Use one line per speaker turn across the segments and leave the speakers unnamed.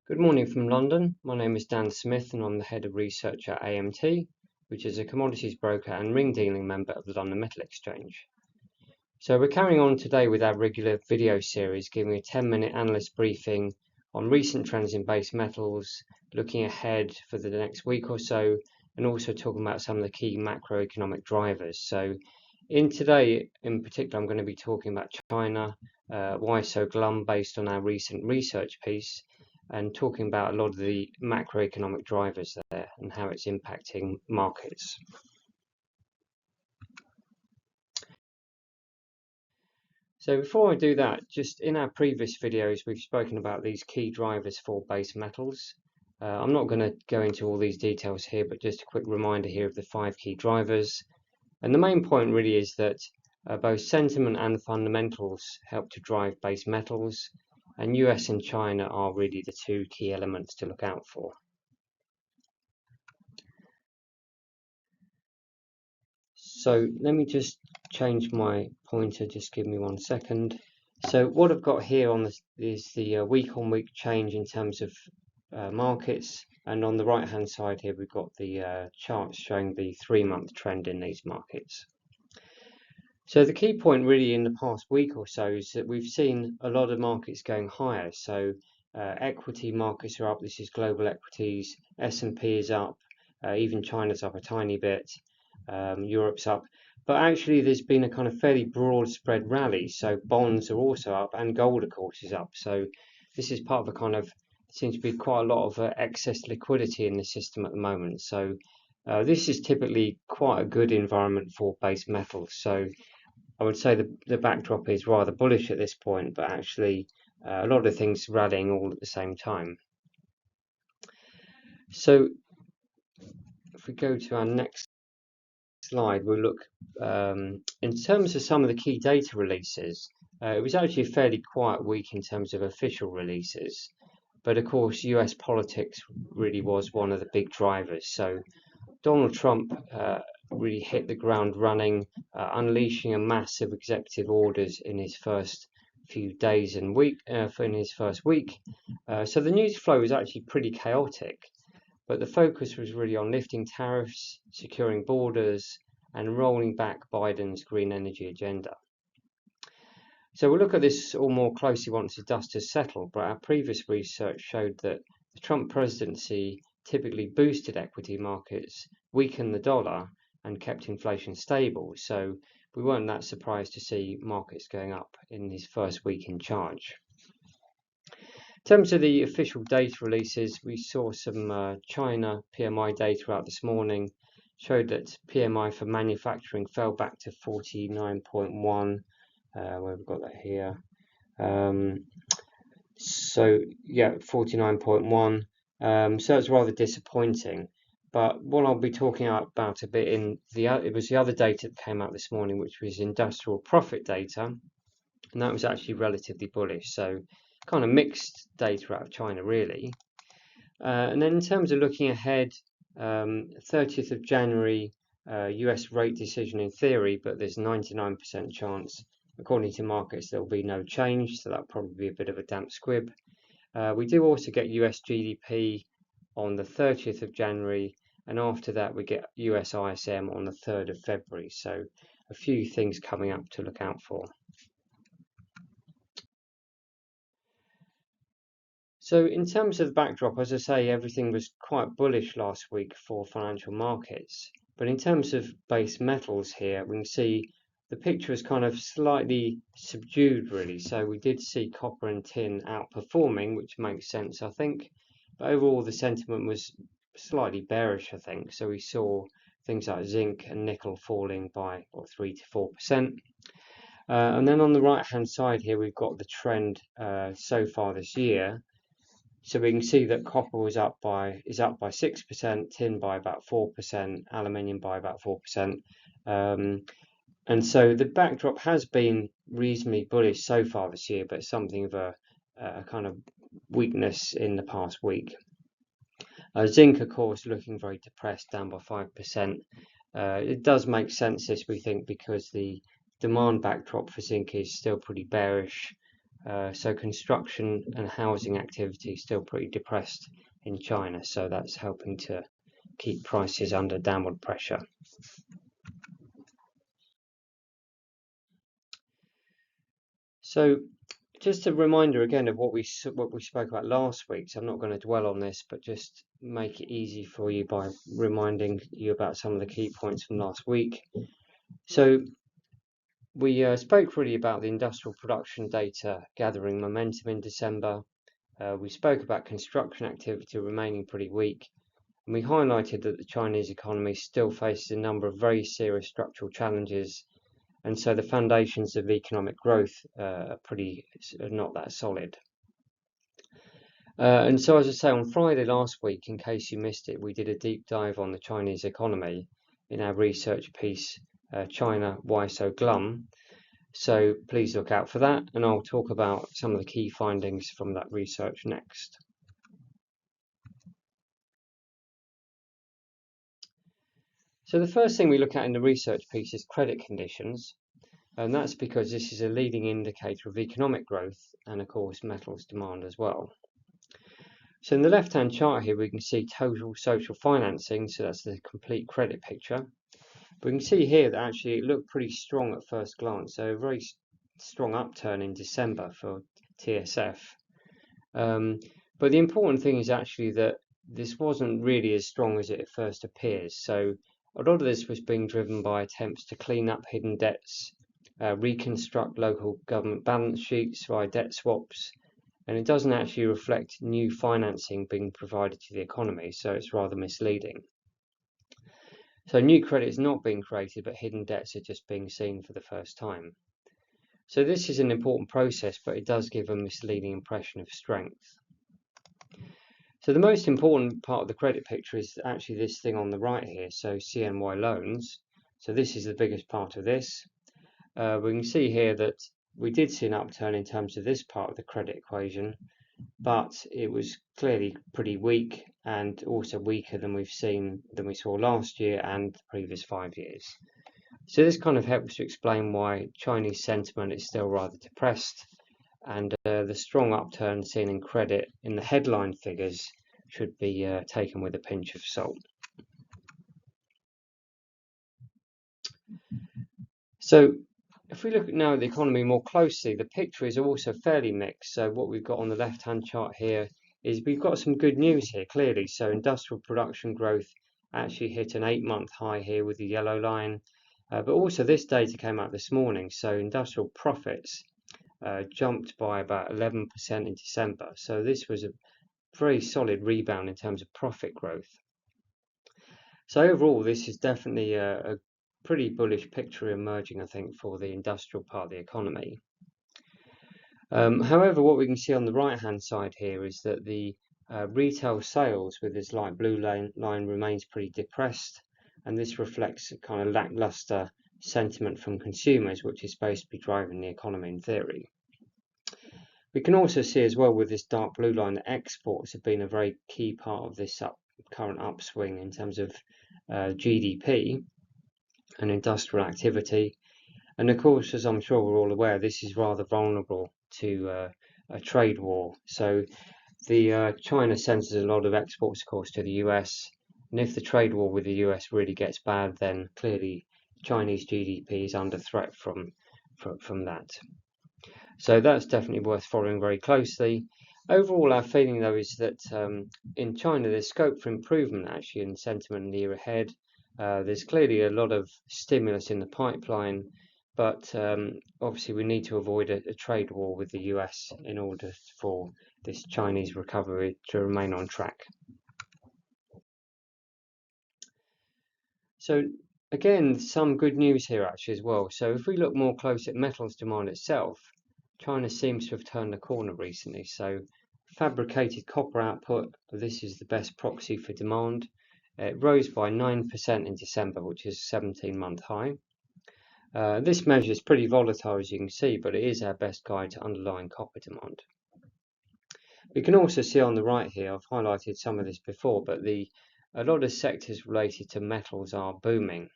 Good morning from London. My name is Dan Smith and I'm the Head of Research at AMT, which is a commodities broker and ring dealing member of the London Metal Exchange. So we're carrying on today with our regular video series, giving a 10-minute analyst briefing on recent trends in base metals, looking ahead for the next week or so, and also talking about some of the key macroeconomic drivers. So today in particular, I'm going to be talking about China, why so glum based on our recent research piece, and talking about a lot of the macroeconomic drivers there and how it's impacting markets. So before I do that, just in our previous videos, we've spoken about these key drivers for base metals. I'm not going to go into all these details here, but just a quick reminder here of the 5 key drivers. And the main point really is that both sentiment and fundamentals help to drive base metals, and US and China are really the 2 key elements to look out for. So let me just change my pointer, just give me 1 second. So what I've got here on this is the week-on-week change in terms of markets, and on the right hand side here we've got the charts showing the 3-month trend in these markets. So the key point really in the past week or so is that we've seen a lot of markets going higher. So equity markets are up. This is global equities. S&P is up. Even China's up a tiny bit. Europe's up. But actually there's been a kind of fairly broad spread rally. So bonds are also up, and gold of course is up. So this is part of a kind of, seems to be quite a lot of excess liquidity in the system at the moment. So this is typically quite a good environment for base metals. So I would say the backdrop is rather bullish at this point, but actually a lot of things rallying all at the same time. So if we go to our next slide, we'll look in terms of some of the key data releases. It was actually a fairly quiet week in terms of official releases, but of course US politics really was one of the big drivers. So Donald Trump really hit the ground running, unleashing a massive executive orders in his first few days and week in his first week. So the news flow was actually pretty chaotic, but the focus was really on lifting tariffs, securing borders, and rolling back Biden's green energy agenda. So we'll look at this all more closely once the dust has settled, but our previous research showed that the Trump presidency typically boosted equity markets, weakened the dollar, and kept inflation stable. So we weren't that surprised to see markets going up in his first week in charge. In terms of the official data releases, we saw some China PMI data out this morning, showed that PMI for manufacturing fell back to 49.1. Where we've got that here. So yeah, 49.1. So it's rather disappointing. But what I'll be talking about a bit it was the other data that came out this morning, which was industrial profit data, and that was actually relatively bullish. So kind of mixed data out of China really. And then in terms of looking ahead, 30th of January, US rate decision in theory, but there's 99% chance, according to markets, there will be no change, so that'll probably be a bit of a damp squib. We do also get US GDP on the 30th of January, and after that we get US ISM on the 3rd of February, so a few things coming up to look out for. So in terms of the backdrop, as I say, everything was quite bullish last week for financial markets, but in terms of base metals here, we can see the picture is kind of slightly subdued really. So we did see copper and tin outperforming, which makes sense I think, but overall the sentiment was slightly bearish I think. So we saw things like zinc and nickel falling by 3 to 4%. And then on the right hand side here we've got the trend so far this year. So we can see that copper is up by 6%, tin by about 4%, aluminium by about 4%. And so the backdrop has been reasonably bullish so far this year, but something of a kind of weakness in the past week. Zinc, of course, looking very depressed, down by 5%. It does make sense, this we think, because the demand backdrop for zinc is still pretty bearish. So construction and housing activity is still pretty depressed in China, so that's helping to keep prices under downward pressure. So just a reminder again of what we spoke about last week. So I'm not going to dwell on this, but just make it easy for you by reminding you about some of the key points from last week. So we spoke really about the industrial production data gathering momentum in December. We spoke about construction activity remaining pretty weak, and we highlighted that the Chinese economy still faces a number of very serious structural challenges, and so the foundations of economic growth are not that solid. And so, as I say, on Friday last week, in case you missed it, we did a deep dive on the Chinese economy in our research piece, China, Why So Glum? So please look out for that, and I'll talk about some of the key findings from that research next. So the first thing we look at in the research piece is credit conditions, and that's because this is a leading indicator of economic growth and, of course, metals demand as well. So in the left-hand chart here, we can see total social financing, so that's the complete credit picture. We can see here that actually it looked pretty strong at first glance, so a very strong upturn in December for TSF. But the important thing is actually that this wasn't really as strong as it at first appears. So a lot of this was being driven by attempts to clean up hidden debts, reconstruct local government balance sheets via debt swaps, and it doesn't actually reflect new financing being provided to the economy, so it's rather misleading. So new credit is not being created, but hidden debts are just being seen for the first time. So this is an important process, but it does give a misleading impression of strength. So the most important part of the credit picture is actually this thing on the right here, so CNY loans. So this is the biggest part of this. We can see here that we did see an upturn in terms of this part of the credit equation, but it was clearly pretty weak and also weaker than we saw last year and the previous 5 years. So this kind of helps to explain why Chinese sentiment is still rather depressed, and the strong upturn seen in credit in the headline figures should be taken with a pinch of salt. So if we look now at the economy more closely, the picture is also fairly mixed. So what we've got on the left-hand chart here is we've got some good news here, clearly. So industrial production growth actually hit an 8-month high here with the yellow line. But also this data came out this morning. So industrial profits jumped by about 11% in December. So this was a very solid rebound in terms of profit growth. So overall, this is definitely a pretty bullish picture emerging, I think, for the industrial part of the economy. However, what we can see on the right-hand side here is that the retail sales with this light blue line remains pretty depressed, and this reflects a kind of lackluster sentiment from consumers, which is supposed to be driving the economy in theory. We can also see as well with this dark blue line that exports have been a very key part of this current upswing in terms of GDP and industrial activity. And of course, as I'm sure we're all aware, this is rather vulnerable to a trade war. So the China sends a lot of exports, of course, to the US. And if the trade war with the US really gets bad, then clearly Chinese GDP is under threat from that. So that's definitely worth following very closely. Overall, our feeling, though, is that in China, there's scope for improvement, actually, in sentiment in the year ahead. There's clearly a lot of stimulus in the pipeline, but obviously we need to avoid a trade war with the US in order for this Chinese recovery to remain on track. So again, some good news here actually as well. So if we look more close at metals demand itself, China seems to have turned the corner recently. So fabricated copper output, this is the best proxy for demand. It rose by 9% in December, which is a 17-month high. This measure is pretty volatile, as you can see, but it is our best guide to underlying copper demand. We can also see on the right here, I've highlighted some of this before, but a lot of sectors related to metals are booming.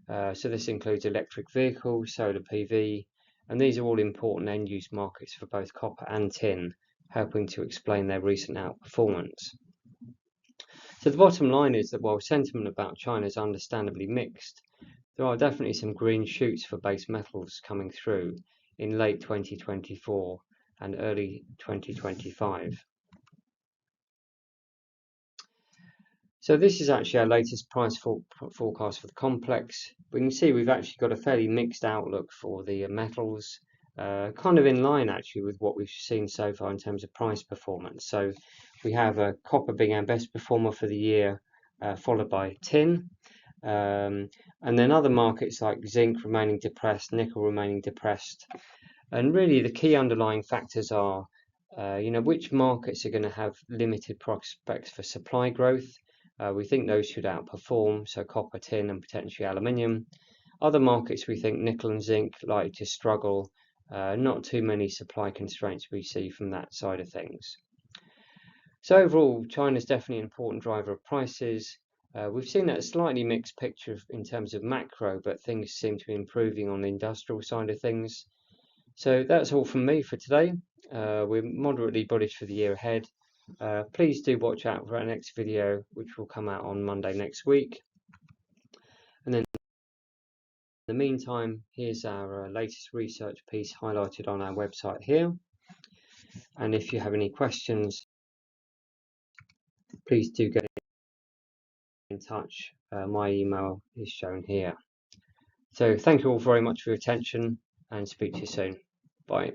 So this includes electric vehicles, solar PV, and these are all important end-use markets for both copper and tin, helping to explain their recent outperformance. So the bottom line is that while sentiment about China is understandably mixed, there are definitely some green shoots for base metals coming through in late 2024 and early 2025. So this is actually our latest price forecast for the complex. We can see we've actually got a fairly mixed outlook for the metals, kind of in line actually with what we've seen so far in terms of price performance. So we have copper being our best performer for the year, followed by tin, and then other markets like zinc remaining depressed, nickel remaining depressed. And really the key underlying factors are, which markets are going to have limited prospects for supply growth. We think those should outperform, so copper, tin, and potentially aluminium. Other markets we think nickel and zinc likely to struggle. Not too many supply constraints we see from that side of things. So overall, China is definitely an important driver of prices. We've seen that slightly mixed picture in terms of macro, but things seem to be improving on the industrial side of things. So that's all from me for today. We're moderately bullish for the year ahead. Please do watch out for our next video, which will come out on Monday next week. And then in the meantime, here's our latest research piece highlighted on our website here. And if you have any questions, please do get in touch. My email is shown here. So thank you all very much for your attention and speak to you soon. Bye.